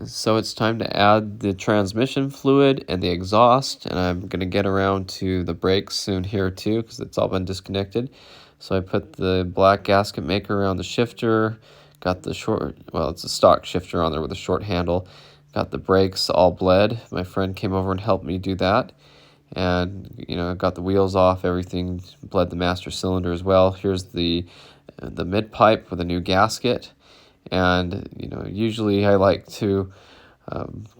So it's time to add the transmission fluid and the exhaust, and I'm going to get around to the brakes soon here too because it's all been disconnected. So I put the black gasket maker around the shifter, got the it's a stock shifter on there with a short handle, got the brakes all bled. My friend came over and helped me do that. And got the wheels off, everything bled the master cylinder as well. Here's the mid pipe with a new gasket. And usually I like to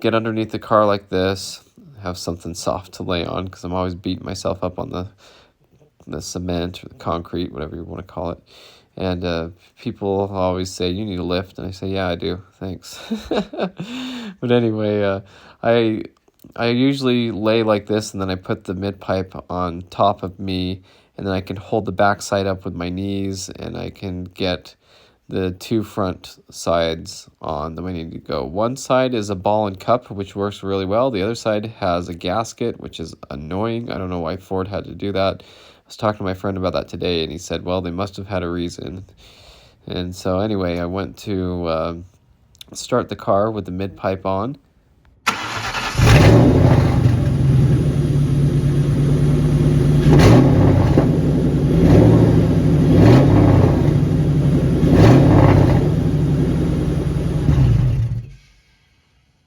get underneath the car like this, have something soft to lay on because I'm always beating myself up on the cement or the concrete, whatever you want to call it. And people always say, "You need a lift," and I say, "Yeah, I do, thanks." But anyway, I usually lay like this, and then I put the mid pipe on top of me, and then I can hold the back side up with my knees, and I can get the two front sides on the way I need to go. One side is a ball and cup, which works really well. The other side has a gasket, which is annoying. I don't know why Ford had to do that. I was talking to my friend about that today, and he said, well, they must have had a reason. And so anyway, I went to start the car with the mid pipe on.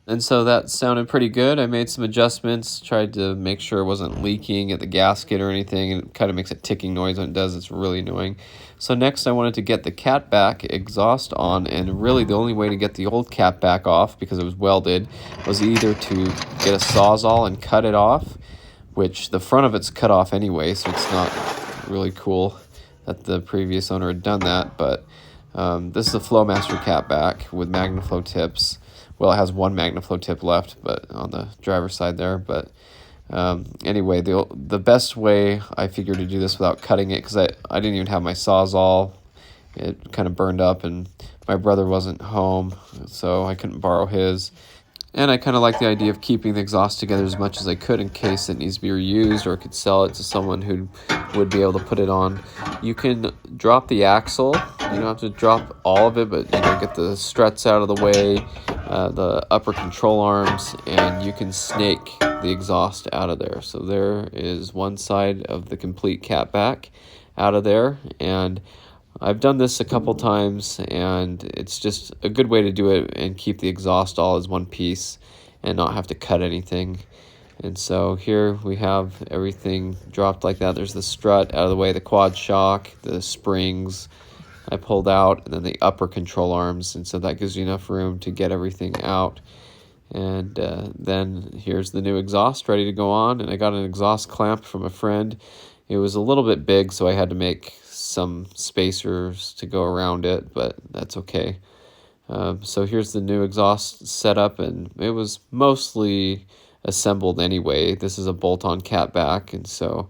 And so that sounded pretty good. I made some adjustments, tried to make sure it wasn't leaking at the gasket or anything. And it kind of makes a ticking noise when it does. It's really annoying. So next I wanted to get the catback exhaust on, and really the only way to get the old catback off, because it was welded, was either to get a Sawzall and cut it off, which the front of it's cut off anyway, so it's not really cool that the previous owner had done that. But this is a Flowmaster catback with MagnaFlow tips. Well, it has one MagnaFlow tip left, but on the driver's side there. But anyway, the best way I figured to do this without cutting it, because I didn't even have my Sawzall. It kind of burned up, and my brother wasn't home, so I couldn't borrow his. And I kind of like the idea of keeping the exhaust together as much as I could in case it needs to be reused, or could sell it to someone who would be able to put it on. You can drop the axle. You don't have to drop all of it, but get the struts out of the way, the upper control arms, and you can snake the exhaust out of there. So there is one side of the complete catback out of there, and I've done this a couple times, and it's just a good way to do it and keep the exhaust all as one piece and not have to cut anything. And so here we have everything dropped like that. There's the strut out of the way, the quad shock, the springs I pulled out, and then the upper control arms, and so that gives you enough room to get everything out. And then here's the new exhaust ready to go on, and I got an exhaust clamp from a friend. It was a little bit big, so I had to make some spacers to go around it, but that's okay. So here's the new exhaust setup, and it was mostly assembled anyway. This is a bolt-on catback, and so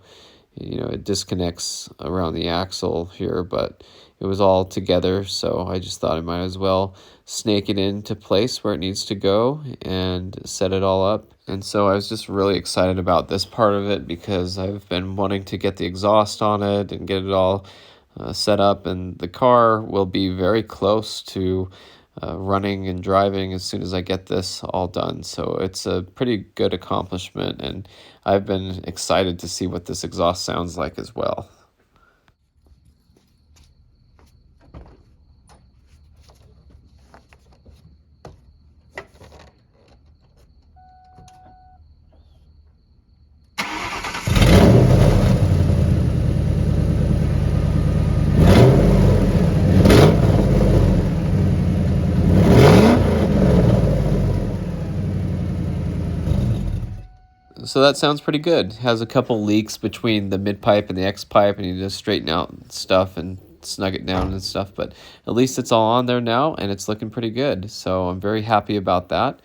it disconnects around the axle here, but it was all together, so I just thought I might as well snake it into place where it needs to go and set it all up. And so I was just really excited about this part of it because I've been wanting to get the exhaust on it and get it all set up, and the car will be very close to running and driving as soon as I get this all done. So it's a pretty good accomplishment, and I've been excited to see what this exhaust sounds like as well. So that sounds pretty good. Has a couple leaks between the mid pipe and the X pipe, and you just straighten out stuff and snug it down and stuff. But at least it's all on there now, and it's looking pretty good. So I'm very happy about that.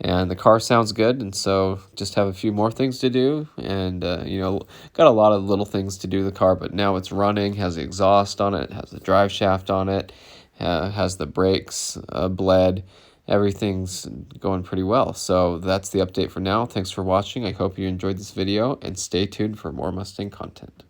And the car sounds good, and so just have a few more things to do. And, got a lot of little things to do to the car, but now it's running, has the exhaust on it, has the drive shaft on it, has the brakes bled. Everything's going pretty well. So that's the update for now. Thanks for watching. I hope you enjoyed this video, and stay tuned for more Mustang content.